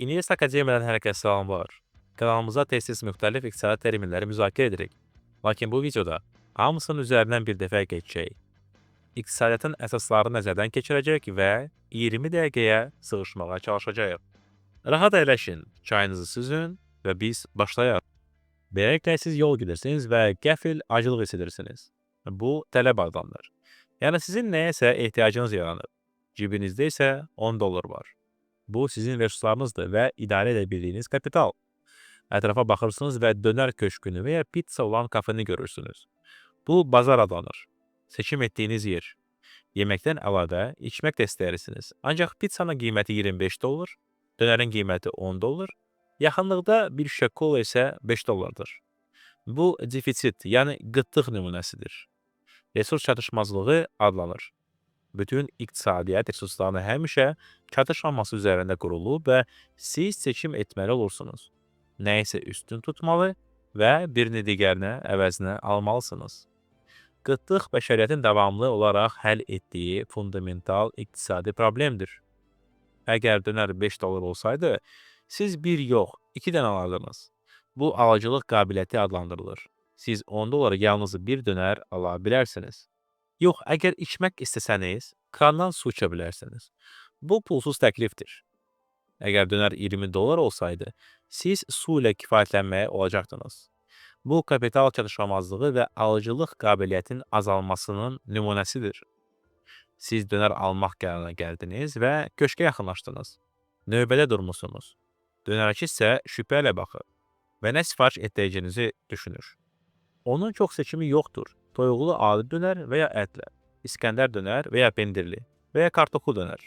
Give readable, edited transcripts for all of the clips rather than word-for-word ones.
İngilis Akademiyadan hər kəsə salamlar. Kanalımıza tez-tez müxtəlif iqtisadi terminləri müzakirə edirik. Lakin bu videoda hamısının üzərindən bir dəfə keçəcək. İqtisadiyyatın əsaslarını nəzərdən keçirəcək və 20 dəqiqəyə sığışmağa çalışacağıq. Rahat əyləşin, çayınızı süzün və biz başlayaq. Beləliklə siz yol gedirsiniz və qəfil acılıq hiss edirsiniz. Bu tələb adlanır. Yəni sizin nəyəsə ehtiyacınız yaranıb. Cibinizdə isə 10 dollar var. Bu sizin resurslarınızdır və idarə edə bildiyiniz kapital. Ətrafa baxırsınız və dönər köşkünü və ya pizza olan kafeni görürsünüz. Bu bazar adlanır. Seçim etdiyiniz yer. Yeməkdən əlavə içmək də istəyirsiniz. Ancaq pizzanın qiyməti 25 dollar, dönərin qiyməti 10 dollar, yaxınlıqda bir şüşə kola isə 5 dollardır. Bu defisit, yəni qıtlıq nümunəsidir. Resurs çatışmazlığı adlanır. Bütün iqtisadiyyat resurslarını həmişə çatışmaması üzərində qurulub və siz seçim etməli olursunuz. Nəyisə üstün tutmalı və birini digərinə əvəzinə almalısınız. Qıtlıq bəşəriyyətin davamlı olaraq həll etdiyi fundamental iqtisadi problemdir. Əgər dönər 5 dollar olsaydı, siz bir yox, 2 dənə alardınız. Bu alıcılıq qabiliyyəti adlandırılır. Siz 10 dolara yalnız bir dönər ala bilərsiniz. Yox, əgər içmək istəsəniz, krandan su içə bilərsiniz. Bu pulsuz təklifdir. Əgər dönər 20 dollar olsaydı, siz su ilə kifayətlənməyə olacaqdınız. Bu kapital çatışmamazlığı və alıcılıq qabiliyyətinin azalmasının nümunəsidir. Siz dönər almaq qərarına gəldiniz və köşkə yaxınlaşdınız. Növbədə durmusunuz. Dönərçi isə şübhə ilə baxır və nə sifariş etdiyinizi düşünür. Onun çox seçimi yoxdur. Toyuqlu adi dönər və ya ətlə, İskəndər dönər və ya pendirli və ya kartoflu dönər.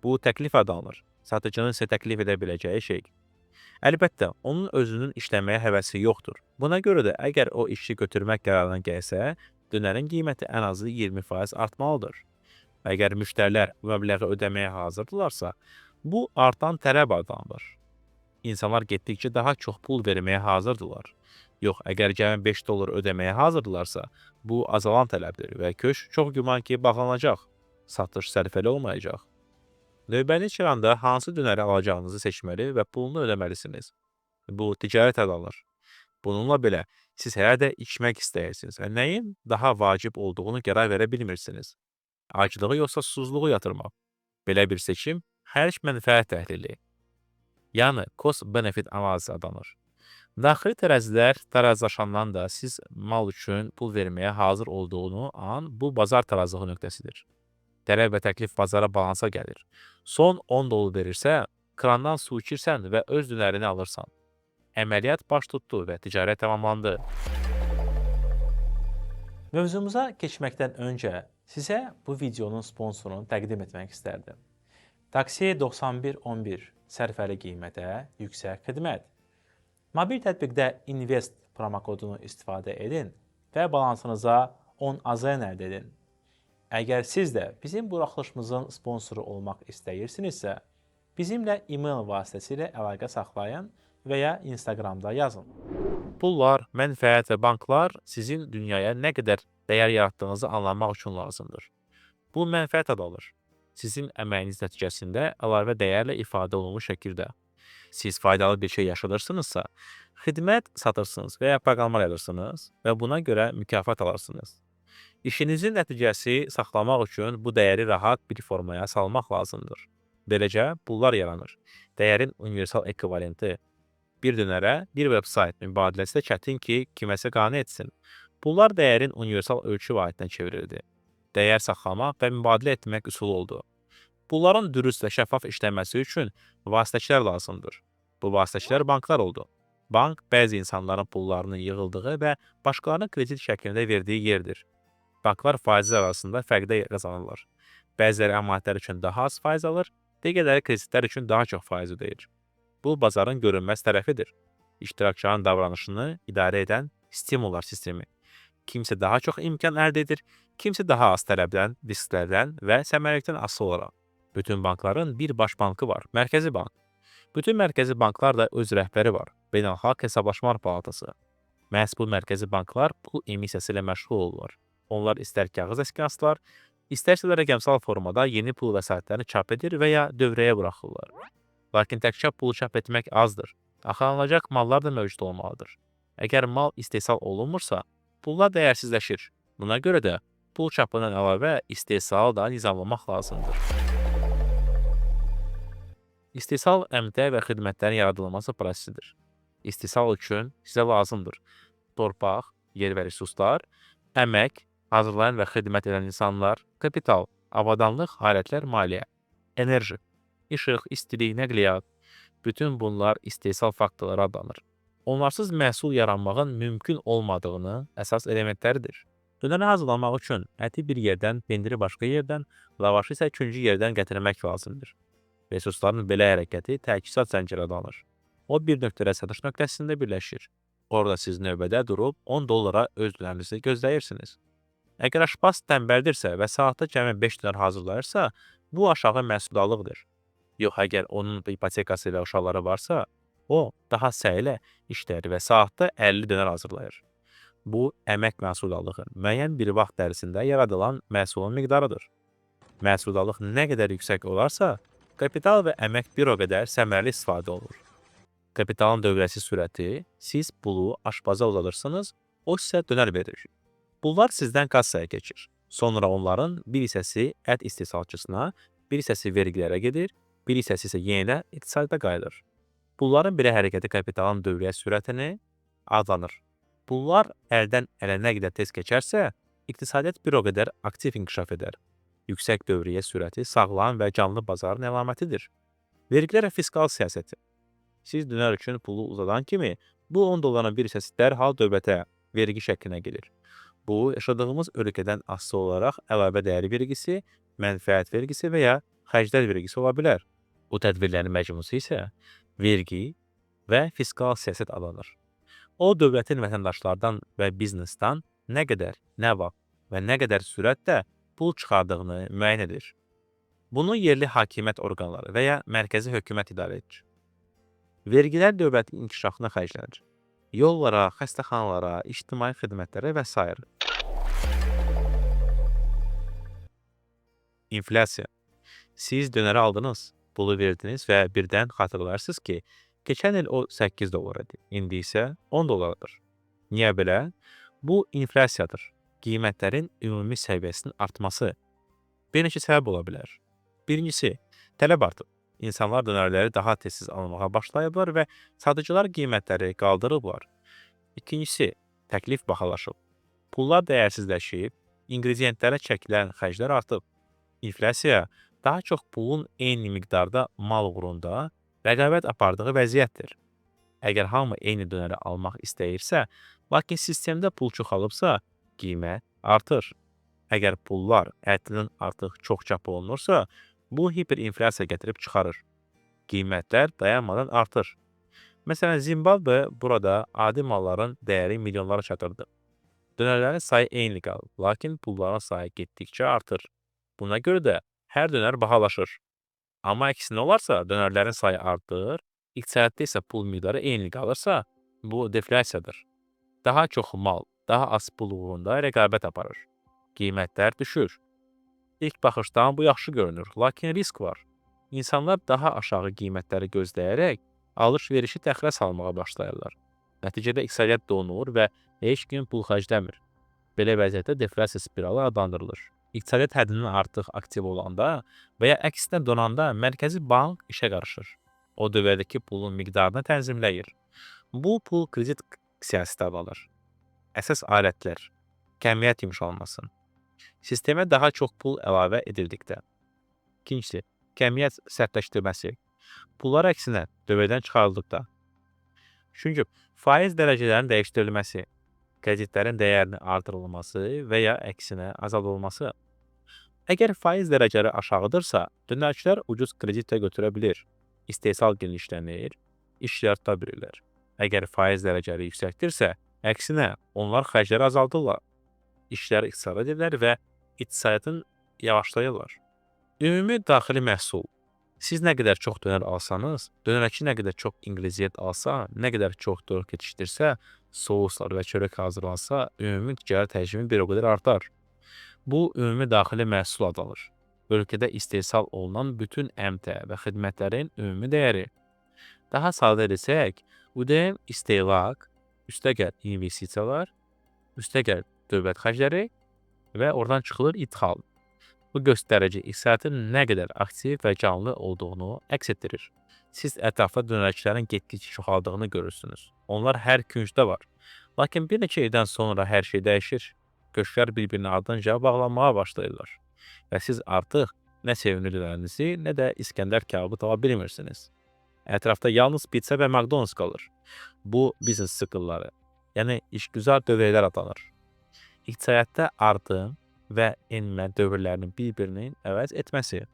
Bu təklif adlanır. Satıcının sizə təklif edə biləcəyi şey. Əlbəttə, onun özünün işləməyə həvəsi yoxdur. Buna görə də əgər o işi götürmək qərarına gəlsə, dönərin qiyməti ən azı 20% artmalıdır. Əgər müştərilər bu məbləği ödəməyə hazırdırlarsa, bu artan tələb adlanır. İnsanlar getdikcə daha çox pul verməyə hazırdırlar. Yox, əgər cəmi 5 dollar ödəməyə hazırdırlarsa, bu azalan tələbdir və köşk çox güman ki, bağlanacaq. Satış sərfəli olmayacaq. Növbəniz çıranda hansı dönəri alacağınızı seçməli və pulunu ödəməlisiniz. Bu ticarət adlanır. Bununla belə, siz hələ də içmək istəyirsiniz və nəyin daha vacib olduğunu qərar verə bilmirsiniz. Acılığı yoxsa susuzluğu yatırmaq. Belə bir seçim, xərc mənfəət təhlili. Yəni, cost-benefit analizi adlanır. Daxili tərəzilər tarazlaşandan da siz mal üçün pul verməyə hazır olduğunu an bu bazar tarazlığı nöqtəsidir. Tələb və təklif bazara balansa gəlir. Son 10 dollar verirsə, krandan su içirsən və öz dönərini alırsan. Əməliyyat baş tutdu və ticarət tamamlandı. Mövzumuza keçməkdən öncə sizə bu videonun sponsorunu təqdim etmək istərdim. Taksi 9111 sərfəli qiymətə yüksək xidmət. Mobil tətbiqdə Invest promokodunu istifadə edin və balansınıza 10 AZN əldə edin. Əgər siz də bizim buraxılışımızın sponsoru olmaq istəyirsinizsə, bizimlə e-mail vasitəsilə əlaqə saxlayın və ya Instagramda yazın. Pullar, mənfəət və banklar sizin dünyaya nə qədər dəyər yaratdığınızı anlamaq üçün lazımdır. Bu mənfəət adlanır. Sizin əməyiniz nəticəsində əlavə dəyərlə ifadə olunmuş şəkildə. Siz faydalı bir şey yaşadırsınızsa, xidmət satırsınız və ya proqramlar yazırsınız və buna görə mükafat alarsınız. İşinizin nəticəsi saxlamaq üçün bu dəyəri rahat bir formaya salmaq lazımdır. Beləcə, pullar yaranır. Dəyərin universal ekvivalenti. Bir dönərə bir veb-sayt mübadiləsi də çətin ki, kiməsə qane etsin. Pullar dəyərin universal ölçü vahidinə çevrildi. Dəyər saxlamaq və mübadilə etmək üsulu oldu. Pulların dürüst və şəffaf işləməsi üçün vasitəçilər lazımdır. Bu vasitəçilər banklar oldu. Bank, bəzi insanların pullarının yığıldığı və başqalarının kredit şəklində verdiyi yerdir. Banklar faizlər arasında fərqdə qazanırlar. Bəziləri əmanətlər üçün daha az faiz alır, digərləri kreditlər üçün daha çox faiz ödəyir. Bu, bazarın görünməz tərəfidir. İştirakçıların davranışını idarə edən stimullar sistemi. Kimsə daha çox imkan əldə edir, kimsə daha az tələbdən, risklərdən və səmərəlikdən asılı olaraq. Bütün bankların bir baş bankı var, Mərkəzi Bank. Bütün mərkəzi banklar da öz rəhbəri var, Beynəlxalq Hesablaşmalar Palatası. Məhz bu mərkəzi banklar pul emissiyası ilə məşğul olurlar. Onlar istər kağız əskinaslar, istərsə də rəqəmsal formada yeni pul vəsaitlərini çap edir və ya dövrəyə buraxırlar. Lakin təkcə pul çap etmək azdır. Axılanacaq mallar da mövcud olmalıdır. Əgər mal istehsal olunmursa, pullar dəyərsizləşir. Buna görə də pul çapından əlavə istehsalı da nizamlamaq lazımdır. İstehsal əmtəə və xidmətlərin yaradılması prosesidir. İstehsal üçün sizə lazımdır torpaq, yer və resurslar, əmək, hazırlayan və xidmət edən insanlar, kapital, avadanlıq, alətlər, maliyyə, enerji, işıq, istilik, nəqliyyat. Bütün bunlar istehsal faktorları adlanır. Onlarsız məhsul yaranmağın mümkün olmadığını əsas elementləridir. Dönəri hazırlamaq üçün əti bir yerdən, pendiri başqa yerdən, lavaşı isə üçüncü yerdən gətirmək lazımdır. Resursların belə hərəkəti təchizat zənciri adlanır. O bir nöqtədə satış nöqtəsində birləşir. Orada siz növbədə durub 10 dollara öz dönərinizi gözləyirsiniz. Əgər aşpaz tənbəldirsə və saatda cəmi 5 dönər hazırlayırsa, bu aşağı məhsuldarlıqdır. Yox, əgər onun ipotekası və uşaqları varsa, o daha səylə işləyir və saatda 50 dönər hazırlayır. Bu, əmək məhsuldarlığı müəyyən bir vaxt ərzində yaradılan məhsulun miqdarıdır. Məhsuldarlıq nə qədər yüksək olarsa, kapital və əmək bir o qədər səmərəli istifadə olur. Kapitalın dövrəsi sürəti, siz pulu aşpaza uzadırsınız, o sizə dönər verir. Pullar sizdən kassaya keçir. Sonra onların bir hissəsi ət istehsalçısına, bir hissəsi vergilərə gedir, bir hissəsi isə yenidən iqtisada qayıdır. Pulların belə hərəkəti kapitalın dövriyyə sürətini adlanır. Pullar əldən ələ nə qədər tez keçərsə, iqtisadiyyat bir o qədər aktiv inkişaf edər. Yüksək dövriyyə sürəti sağlam və canlı bazarın əlamətidir. Vergilər və fiskal siyasəti. Siz dönər üçün pulu uzadan kimi, bu 10 dolların bir hissəsi dərhal dövlətə vergi şəklinə gedir. Bu, yaşadığımız ölkədən asılı olaraq əlavə dəyər vergisi, mənfəət vergisi və ya xərclər vergisi ola bilər. Bu tədbirlərin məcmusu isə vergi və fiskal siyasət adlanır. O, dövlətin vətəndaşlardan və biznesdən nə qədər, nə vaxt və nə qədər sürətlə pul çıxardığını müəyyən edir. Bunu yerli hakimiyyət orqanları və ya mərkəzi hökumət idarə edir. Vergilər dövlətin inkişafına xərclənir. Yollara, xəstəxanalara, ictimai xidmətlərə və s. İnflyasiya. Siz dönəri aldınız, pulu verdiniz və birdən xatırlarsınız ki, keçən il o 8 dollar idi, indi isə 10 dollardır. Niyə belə? Bu inflyasiyadır. Qiymətlərin ümumi səviyyəsinin artması. Bir neçə səbəb ola bilər. Birincisi, tələb artıb. İnsanlar dönərləri daha tez almağa başlayıblar və satıcılar qiymətləri qaldırıblar. İkincisi, təklif bahalaşıb. Pullar dəyərsizləşib, ingrediyentlərə çəkilən xərclər artıb. İnflyasiya daha çox pulun eyni miqdarda mal uğrunda rəqabət apardığı vəziyyətdir. Əgər hamı eyni dönəri almaq istəyirsə, lakin sistemdə pul çoxalıbsa, qiymət artır. Əgər pullar həddindən artıq çox çap olunursa, bu hiperinflyasiya gətirib çıxarır. Qiymətlər dayanmadan artır. Məsələn, Zimbabwe burada adi malların dəyəri milyonlara çatırdı. Dönərlərin sayı eyni qalıb, lakin pulların sayı getdikcə artır. Buna görə də hər dönər bahalaşır. Amma əksinə olarsa, dönərlərin sayı artır, iqtisadiyyatda isə pul miqdarı eyni qalırsa, bu deflyasiyadır. Daha çox mal, daha az pul uğrunda rəqabət aparır. Qiymətlər düşür. İlk baxışdan bu yaxşı görünür, lakin risk var. İnsanlar daha aşağı qiymətləri gözləyərək alış-verişi təxirə salmağa başlayırlar. Nəticədə iqtisadiyyat donur və heç kim pul xərcləmir. Belə vəziyyətdə deflyasiya spiralı adlandırılır. İqtisadiyyat həddindən artıq aktiv olanda və ya əksinə donanda mərkəzi bank işə qarışır. O dövlətdəki pulun miqdarını tənzimləyir. Bu pul kredit siyasəti adlanır. Əsas alətlər, kəmiyyət yumşalması. Sistemə daha çox pul əlavə edildikdə. İkincisi, kəmiyyət sərtləşdirməsi. Pullar əksinə dövrədən çıxarıldıqda. Çünki faiz dərəcələrinin dəyişdirilməsi, kreditlərin dəyərinin artırılması və ya əksinə azaldılması. Əgər faiz dərəcələri aşağıdırsa, dönərçilər ucuz kreditlə götürə bilir. İstehsal genişlənir, işlər tuta bilirlər. Əgər faiz dərəcələri yüksəkdirsə, əksinə onlar xərcləri azaldırlar. İşləri iqtisad edirlər və iqtisadiyyatın yavaşlayırlar. Ümumi daxili məhsul. Siz nə qədər çox dönər alsanız, dönərçi nə qədər çox inqriziyyat alsa, nə qədər çox dörd yetişdirsə, souslar və çörək hazırlansa, ümumi ticarət həcmi bir o qədər artar. Bu, ümumi daxili məhsul adlanır. ölkədə istehsal olunan bütün əmtəə və xidmətlərin ümumi dəyəri. Daha sadə desək, ÜDM istehlak, üstəgəl investisiyalar, üstəgəl dövlət xərcləri və oradan çıxılır ithal. Bu göstərici iqtisadiyyatın nə qədər aktiv və canlı olduğunu əks etdirir. Siz ətrafda dönərçilərin getdikcə çoxaldığını görürsünüz. Onlar hər küncdə var. Lakin bir neçə ildən sonra hər şey dəyişir. Köşklər bir-birinin ardınca bağlanmağa başlayırlar. Və siz artıq nə sevimlilərinizi, nə də İskəndər kebabı tapa bilmirsiniz. Ətrafda yalnız pizza və McDonald's qalır. Bu biznes sıkılları, yəni işgüzar dövrlər adlanır. İqtisadiyyatda artım və enmə dövrlərinin bir-birinin əvəz etməsi.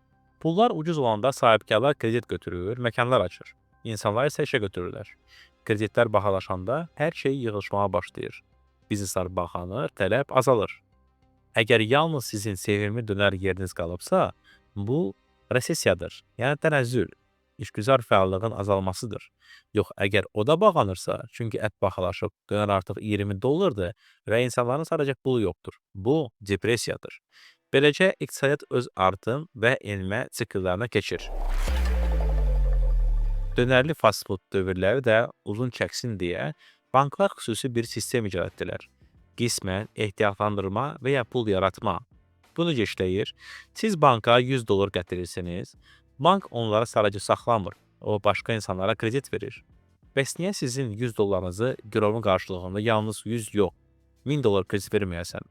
Pullar ucuz olanda sahibkarlar kredit götürür, məkanlar açır. İnsanlar isə işə götürürlər. Kreditlər bahalaşanda hər şey yığılışmağa başlayır. Bizneslər baxanır, tələb azalır. Əgər yalnız sizin sevimli dönər yeriniz qalıbsa, bu resesiyadır, yəni tənəzzül, işgüzar fəallığın azalmasıdır. Yox, əgər o da bağlanırsa, çünki ət bahalaşıb, dönər artıq 20 dollardır və insanların sadəcə pulu yoxdur. Bu depressiyadır. Beləcə, iqtisadiyyat öz artım və enmə sikllarına keçir. Dönərli fast food dövrləri də uzun çəksin deyə banklar xüsusi bir sistem icad etdilər. Qismən ehtiyatlandırma və ya pul yaratma. Bunu işləyir. Siz banka 100 dollar gətirirsiniz. Bank onları sadəcə saxlamır. O başqa insanlara kredit verir. Bəs niyə sizin 100 dollarınızı girovun qarşılığında yalnız 100 yox, 1000 dollar kredit verməyəsən?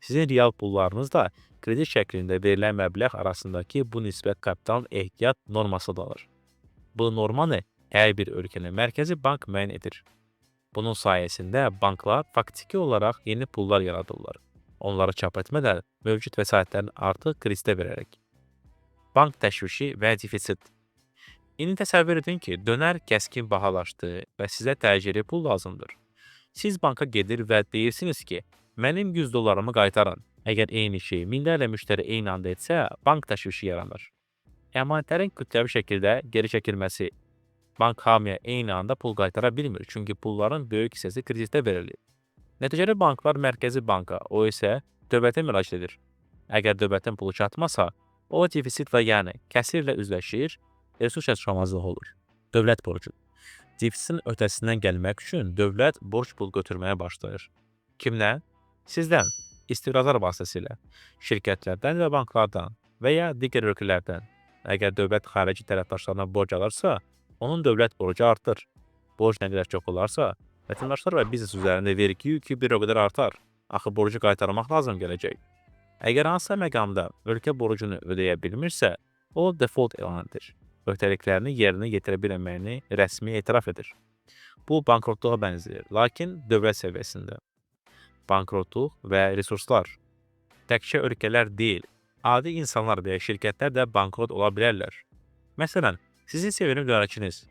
Sizin real pullarınız da kredit şəklində verilən məbləğ arasındakı bu nisbət kapital ehtiyat norması adlanır. Bu normanı hər bir ölkənin mərkəzi bank müəyyən edir. Bunun sayəsində banklar faktiki olaraq yeni pullar yaradırlar. Onları çap etmədən mövcud vəsaitlərin artıq kreditə verərək. Bank təşvişi və defisit. İndi təsəvvür edin ki, dönər kəskin bahalaşdı və sizə təcili pul lazımdır. Siz banka gedir və deyirsiniz ki, mənim 100 dollarımı qaytarın. Əgər eyni şey minlərlə müştəri eyni anda etsə, bank təşvişi yaranır. Əmanətlərin kütləvi şəkildə geri çəkilməsi. Bank hamıya eyni anda pul qaytara bilmir, çünki pulların böyük hissəsi kreditə verilir. Nəticədə banklar mərkəzi banka, o isə dövlətə müraciət edir. Əgər dövlətin pulu çatmasa, o defisitlə, yəni kəsirlə üzləşir, resurs çatışmazlığı olur. Dövlət borcu. Defisitin öhdəsindən gəlmək üçün dövlət borc pul götürməyə başlayır. Kimdən? Sizdən, istiqrazlar vasitəsilə, şirkətlərdən və banklardan və ya digər ölkələrdən. Əgər dövlət xarici tərəfdaşlarına borc alırsa, onun dövlət borcu artır. Borc nə qədər çox olarsa, vətəndaşlar və biznes üzərində vergi yükü bir o qədər artar. Axı borcu qaytarmaq lazım gələcək. Əgər hansısa məqamda ölkə borcunu ödəyə bilmirsə, o default elan edir. Öhdəliklərini yerinə yetirə bilməyini rəsmi etiraf edir. Bu bankrotluğa bənzəyir, lakin dövlət səviyyəsində. Bankrotluq və resurslar. Təkcə ölkələr deyil, adi insanlar və ya şirkətlər də bankrot ola bilərlər. Məsələn, sizin sevimli dönərçiniz.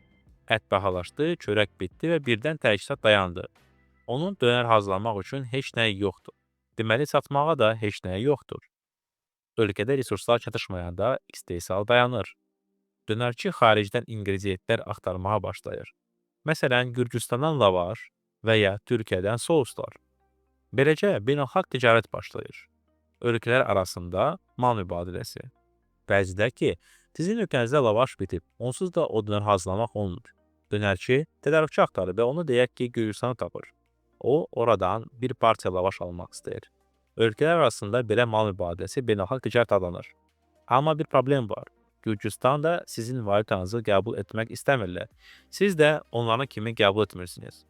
Ət bahalaşdı, çörək bitdi və birdən təchizat dayandı. Onun dönər hazırlamaq üçün heç nəyi yoxdur. Deməli, satmağa da heç nəyi yoxdur. Ölkədə resurslar çatışmayanda istehsal dayanır. Dönərçi xaricdən ingrediyentlər axtarmağa başlayır. Məsələn, Gürcüstandan lavaş və ya Türkiyədən souslar. Beləcə, beynəlxalq ticarət başlayır. Ölkələr arasında mal mübadiləsi. Bəzidə ki, sizin ölkənizdə lavaş bitib, onsuz da o dönər hazırlamaq olmur. Dönərçi tədarükçü axtarır və onu deyək ki, Gürcüstanı tapır. O, oradan bir partiya lavaş almaq istəyir. Ölkələr arasında belə mal mübadiləsi beynəlxalq ticarət adlanır. Amma bir problem var. Gürcüstan da sizin valyutanızı qəbul etmək istəmirlər. Siz də onların kimi qəbul etmirsiniz.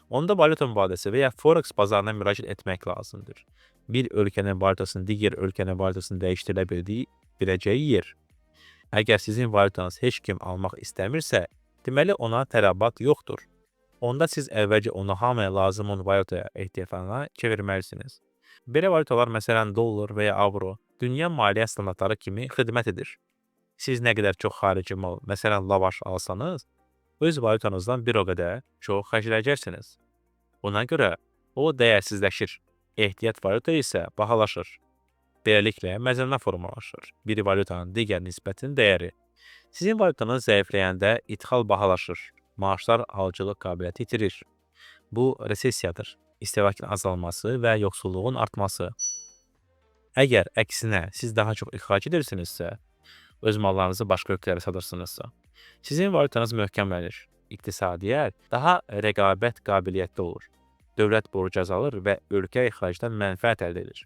Onda valyuta mübadiləsi və ya forex bazarına müraciət etmək lazımdır. Bir ölkənin valyutasını digər ölkənin valyutasını dəyişdirə biləcəyi yer. Əgər sizin valyutanız heç kim almaq istəmirsə, deməli ona tələbat yoxdur. Onda siz əvvəlcə ona hamıya lazım olan valyutaya ehtiyatlarına çevirməlisiniz. Belə valyutalar, məsələn, dollar və ya avro, dünya maliyyə standartları kimi xidmət edir. Siz nə qədər çox xarici mal, məsələn, lavaş alsanız, öz valyutanızdan bir o qədər çox xərcləyəcəksiniz. Buna görə o dəyərsizləşir. Ehtiyat valyuta isə bahalaşır. Beləliklə, məzənnə formalaşır. Bir valyutanın digər nisbətinin dəyəri. Sizin valyutanız zəifləyəndə ithal bahalaşır. Maaşlar alıcılıq qabiliyyəti itirir. Bu resesiyadır. İstehlakın azalması və yoxsulluğun artması. Əgər əksinə siz daha çox ixrac edirsinizsə, öz mallarınızı başqa ölkələrə satırsınızsa, sizin valyutanız möhkəmlənir. İqtisadiyyat daha rəqabət qabiliyyətli olur. Dövlət borc azalır və ölkə ixracdan mənfəət əldə edir.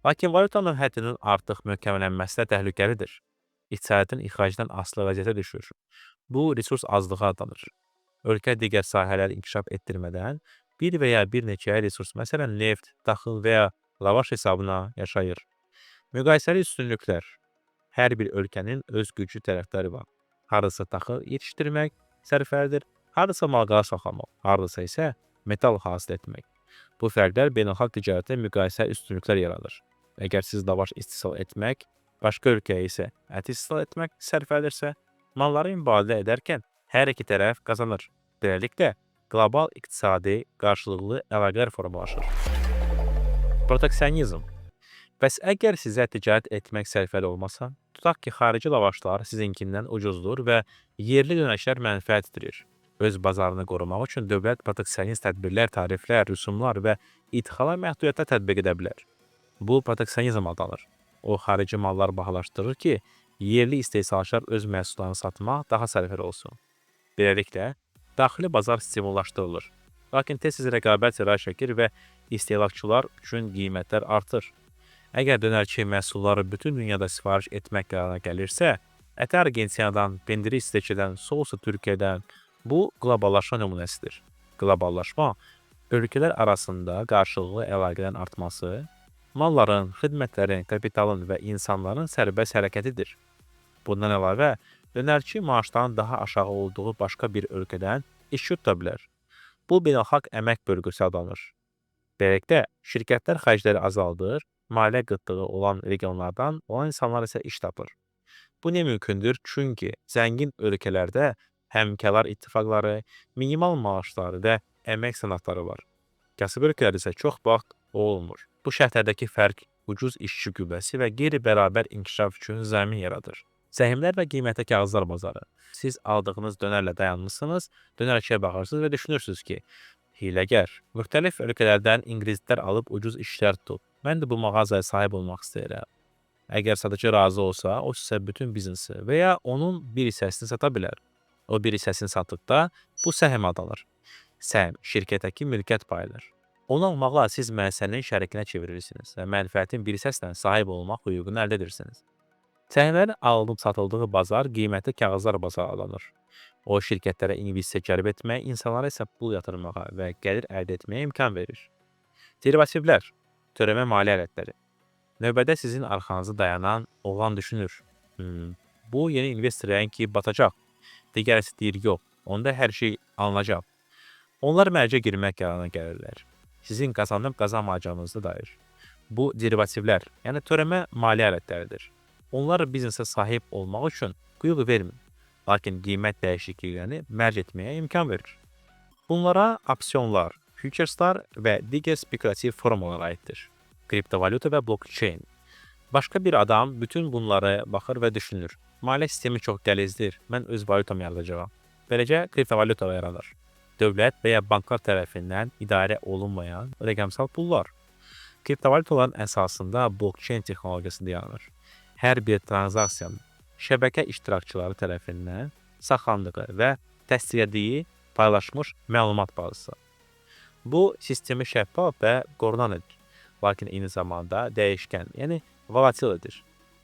Lakin valyutanın həddinin artıq möhkəmlənməsi də təhlükəlidir. İqtisadiyyatın ixracdan asılı vəziyyətə düşür. Bu resurs azlığı adlanır. Ölkə digər sahələri inkişaf etdirmədən bir və ya bir neçə resurs, məsələn neft, taxıl və ya lavaş hesabına yaşayır. Müqayisəli üstünlüklər. Hər bir ölkənin öz güclü tərəfləri var. Harısı taxıl yetişdirmək sərfəlidir, harısı malqara saxlamaq, harısı isə metal hasil etmək. Bu fərqlər beynəlxalq ticarətdə müqayisə üstünlüklər yaradır. Əgər siz lavaş istehsal etmək, başqa ölkəyə isə ət istehsal etmək sərfəlidirsə, malları mübadilə edərkən hər iki tərəf qazanır. Beləliklə, qlobal iqtisadi qarşılıqlı əlaqələr formalaşır. Proteksionizm. Bəs əgər sizə ticarət etmək sərfəli olmasa, tutaq ki, xarici lavaşlar sizinkindən ucuzdur və yerli dönüşlər mənfəət itirir. Öz bazarını qorumaq üçün dövlət proteksionist tədbirlər, tariflər, rüsumlar və idxala məhdudiyyətlər tətbiq edə bilər. Bu proteksionizm adlanır. O, xarici mallar bahalaşdırır ki, yerli istehsalçılar öz məhsullarını satmaq daha sərfəli olsun. Beləliklə, daxili bazar stimullaşdırılır. Lakin tez-tez rəqabət zirah çəkir və istehlakçılar üçün qiymətlər artır. Əgər dönərçi məhsulları bütün dünyada sifariş etmək qərarına gəlirsə, əti Argentinadan, pendiri İsveçdən, sousu Türkiyədən, bu qloballaşma nümunəsidir. Qloballaşma, ölkələr arasında qarşılıqlı əlaqələrin artması, malların, xidmətlərin, kapitalın və insanların sərbəst hərəkətidir. Bundan əlavə, dönərçi maaşların daha aşağı olduğu başqa bir ölkədən iş tuta bilər. Bu beynəlxalq əmək bölgüsü adlanır. Beləliklə, şirkətlər xərcləri azaldır, maliyyə qıtlığı olan regionlardan olan insanlar isə iş tapır. Bu ne mümkündür? Çünki zəngin ölkələrdə həmkarlar ittifaqları, minimal maaşları və əmək sənədləri var. Kasıb ölkələrdə isə çox vaxt olmur. Bu şərtlərdəki fərq ucuz işçi qüvvəsi və qeyri-bərabər inkişaf üçün zəmin yaradır. Səhmlər və qiymətli kağızlar bazarı. Siz aldığınız dönərlə dayanmışsınız, dönərçiyə baxırsınız və düşünürsünüz ki, hiləgər, müxtəlif ölkələrdən ingilislər alıb ucuz işlər tutub. Mən də bu mağazaya sahib olmaq istəyirəm. Əgər satıcı razı olsa, o sizə bütün biznesi və ya onun bir hissəsini sata bilər. O bir hissəsini satdıqda bu səhm adlanır. Səhm şirkətdəki mülkiyyət payıdır. Onu almağa siz müəssisənin şərikinə çevirirsiniz və mənfəətin bir hissəsinə sahib olmaq hüququnu əldə edirsiniz. Səhmlərin alınıb satıldığı bazar qiymətli kağızlar bazarı adlanır. O şirkətlərə investisiya cəlb etməyə, insanlara isə pul yatırmağa və gəlir əldə etməyə imkan verir. Derivativlər, törəmə maliyyə alətləri. Növbədə sizin arxanızda dayanan oğlan düşünür. Bu yeni investor ki batacaq. Digərisi deyir yox, onda hər şey alınacaq. Onlar mərcə girmək qərarına gəlirlər. Sizin qazanıb qazanmayacağınızda dair. Bu derivativlər, yəni törəmə maliyyə alətləridir. Onlar biznesə sahib olmaq üçün hüquq vermir. Lakin qiymət dəyişikliklərini mərc etməyə imkan verir. Bunlara opsiyonlar, futureslar və digər spekulativ formalar aiddir. Kriptovalyuta və blockchain. Başqa bir adam bütün bunlara baxır və düşünür. Maliyyə sistemi çox dəlizdir, mən öz valyutamı yaradacağam. Beləcə kriptovalyutalar yaranır. Dövlət və ya banklar tərəfindən idarə olunmayan rəqəmsal pullar. Kriptovalyutaların əsasında blockchain texnologiyası yaranır. Hər bir transaksiyanın şəbəkə iştirakçıları tərəfindən saxlandığı və təsdiqlədiyi paylaşmış məlumat bazısı. Bu sistemi şəffaf və qorunan edir. Lakin eyni zamanda dəyişkən, yəni volatil edir.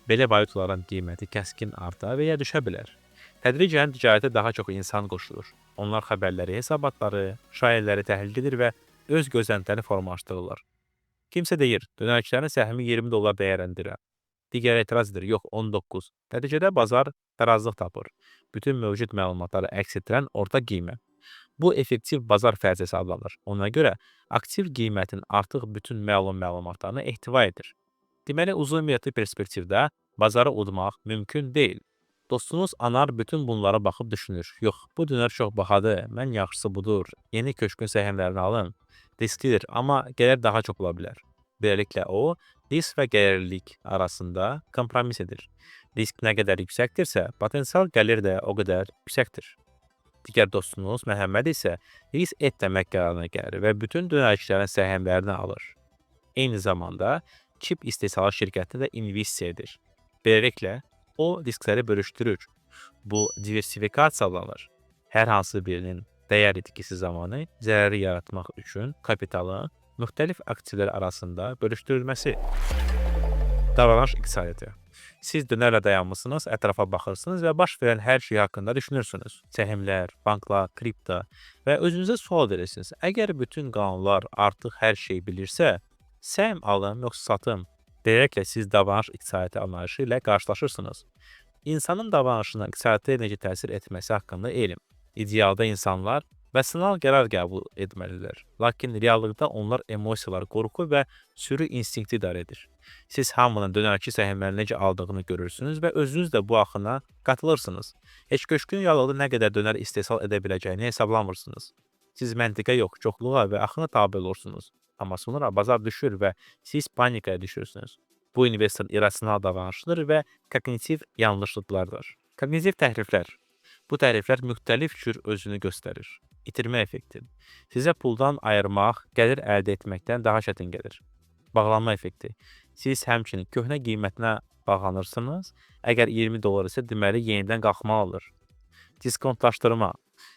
Belə valyutaların qiyməti kəskin arta və ya düşə bilər. Tədricən ticarətə daha çox insan qoşulur. Onlar xəbərləri, hesabatları, şayələri təhlil edir və öz gözləntilərini formalaşdırırlar. Kimsə deyir, dönərçilərin səhmi $20 dəyərləndirir. Digər etiraz edir, yox 19. Nəticədə bazar tarazlıq tapır. Bütün mövcud məlumatları əks etdirən orta qiymət. Bu effektiv bazar fərziyyəsi adlanır. Ona görə aktiv qiymətin artıq bütün məlumatlarını ehtiva edir. Deməli, uzun müddətli perspektivdə bazarı udmaq mümkün deyil. Dostunuz anar bütün bunlara baxıb düşünür. Yox, bu dönər çox bahadır, mən yaxşısı budur. Yeni köşkün səhmlərini alın. Risklidir, amma gəlir daha çox ola bilər. Beləliklə o, risk və gəlirlilik arasında kompromis edir. Risk nə qədər yüksəkdirsə, potensial gəlir də o qədər yüksəkdir. Digər dostunuz Məhəmməd isə risk etməmək qərarına gəlir və bütün dönərçilərin səhmlərini alır. Eyni zamanda çip istehsalat şirkəti də investisiya edir. Beləliklə, o riskləri bölüşdürür. Bu diversifikasiya adlanır. Hər hansı birinin dəyər itkisi zamanı zərəri yaratmaq üçün kapitalın müxtəlif aktivlər arasında bölüşdürülməsi. Davranış iqtisadiyyatı. Siz dönərlə dayanmısınız, ətrafa baxırsınız və baş verən hər şey haqqında düşünürsünüz. Səhmlər, banklar, kripto və özünüzə sual verirsiniz. Əgər bütün qanunlar artıq hər şeyi bilirsə, səhm alım yoxsa satım? Beləliklə siz davranış iqtisadiyyatı anlayışı ilə qarşılaşırsınız. İnsanın davranışına iqtisadiyyata necə təsir etməsi haqqında elm. İdealda insanlar rasional qərar qəbul etməlidirlər. Lakin reallıqda onlar emosiyalar, qorxu və sürü instinkti idarə edir. Siz hamının dönərki səhmləri necə aldığını görürsünüz və özünüz də bu axına qatılırsınız. Heç köşkün reallıqda nə qədər dönər istehsal edə biləcəyini hesablamırsınız. Siz məntiqə yox, çoxluğa və axına tabe olursunuz. Amma sonra bazar düşür və siz panikaya düşürsünüz. Bu investorun irrasional davranışıdır və kognitiv yanlışlıqlardır. Kognitiv təhriflər. Bu təhriflər müxtəlif cür özünü göstərir. İtirmə effekti. Sizə puldan ayırmaq, gəlir əldə etməkdən daha çətin gəlir. Bağlanma effekti. Siz həmçinin köhnə qiymətinə bağlanırsınız. Əgər 20 dollar isə deməli yenidən qalxmalıdır. Diskontlaşdırma.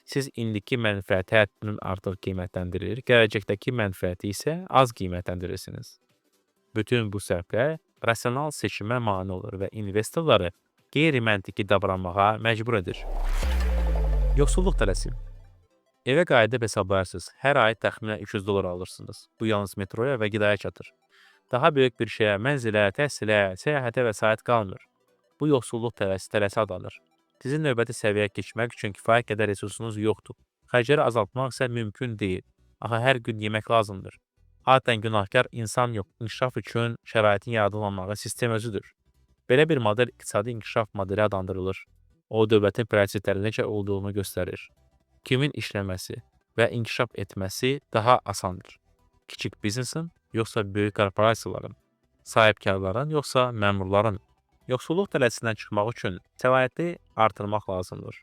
Siz indiki mənfəəti həddindən artıq qiymətləndirir, gələcəkdəki mənfəəti isə az qiymətləndirirsiniz. Bütün bu səhvlər rasional seçimə mane olur və investorları qeyri-məntiqi davranmağa məcbur edir. Yoxsulluq tələsi. Evə qayıdıb hesablayarsınız. Hər ay təxminən 300 dollar alırsınız. Bu yalnız metroya və qidaya çatır. Daha böyük bir şeyə, mənzilə, təhsilə, səyahətə vəsait qalmır. Bu yoxsulluq tələsi adlanır. Sizin növbəti səviyyəyə keçmək üçün kifayət qədər resursunuz yoxdur. Xərcləri azaltmaq isə mümkün deyil. Axı hər gün yemək lazımdır. Adətən günahkar insan yox, inkişaf üçün şəraitin yaradılmaması sistem özüdür. Belə bir model iqtisadi inkişaf modeli adlandırılır. O, dövlətin prioritetləri necə olduğunu göstərir. Kimin işləməsi və inkişaf etməsi daha asandır? Kiçik biznesin, yoxsa böyük korporasiyaların? Sahibkarların, yoxsa məmurların? Yoxsulluq tələsindən çıxmaq üçün səlahiyyəti artırmaq lazımdır.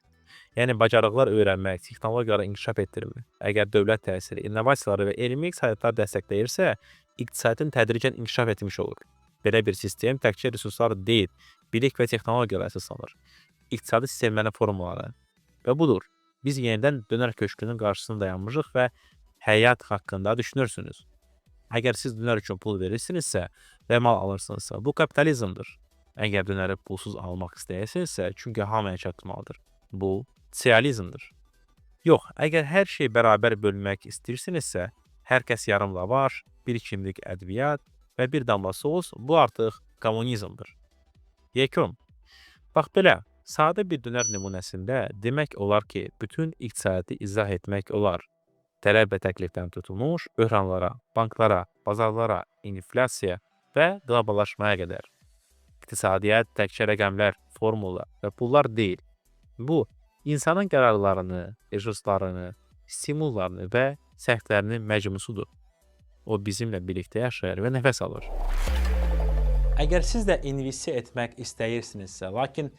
Yəni, bacarıqlar öyrənmək, texnologiyaları inkişaf etdirmək. Əgər dövlət təsiri, innovasiyaları və elmi iqtisadiyyatlar dəstəkləyirsə, iqtisadiyyatın tədricən inkişaf etmiş olur. Belə bir sistem təkcə resurslar deyil, bilik və texnologiyalar əsaslanır. İqtisadi sistemlərin formulaları. Və budur, biz yenidən dönər köşkünün qarşısında dayanmışıq və həyat haqqında düşünürsünüz. Əgər siz dönər üçün pul verirsinizsə və mal alırsınızsa, bu kapitalizmdir. Əgər dönəri pulsuz almaq istəyirsinizsə, çünki hamıya çatmalıdır. Bu, sosializmdir. Yox, əgər hər şey bərabər bölmək istəyirsinizsə, hər kəs yarım lavaş, bir kimlik ədviyyat və bir damla sos, bu artıq kommunizmdir. Yekun. Bax belə, sadə bir dönər nümunəsində demək olar ki, bütün iqtisadi izah etmək olar. Tələb və təklifdən tutulmuş böhranlara, banklara, bazarlara, inflyasiya və qloballaşmaya qədər. İqtisadiyyat təkcə rəqəmlər, formula və pullar deyil. Bu, insanın qərarlarını, resurslarını, stimullarını və səhvlərinin məcmusudur. O bizimlə birlikdə yaşayır və nəfəs alır. Əgər siz də investisiya etmək istəyirsinizsə, lakin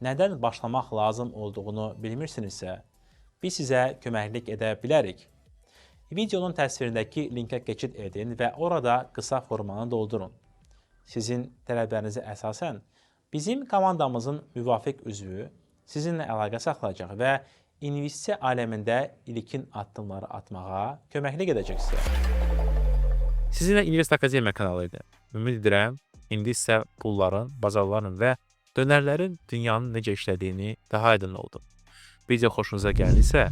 nədən başlamaq lazım olduğunu bilmirsinizsə, biz sizə köməklik edə bilərik. Videonun təsvirindəki linkə keçid edin və orada qısa formanı doldurun. Sizin tələblərinizi əsasən bizim komandamızın müvafiq üzvü sizinlə əlaqə saxlayacaq və investisiya aləmində ilkin addımları atmağa köməklik edəcək sizə. Sizinlə İnvest Akademiya kanalı idi. Ümid edirəm, indi isə pulların, bazarların və dönərlərin dünyanın necə işlədiyini daha aydın oldu. Video xoşunuza gəldisə,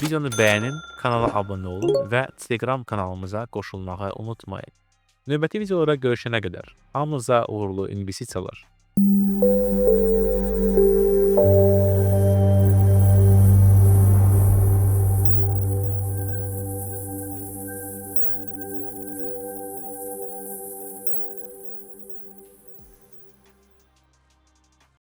videonu bəyənin, kanala abunə olun və Telegram kanalımıza qoşulmağı unutmayın. Növbəti videolara görüşənə qədər hamınıza uğurlu investisiyalar.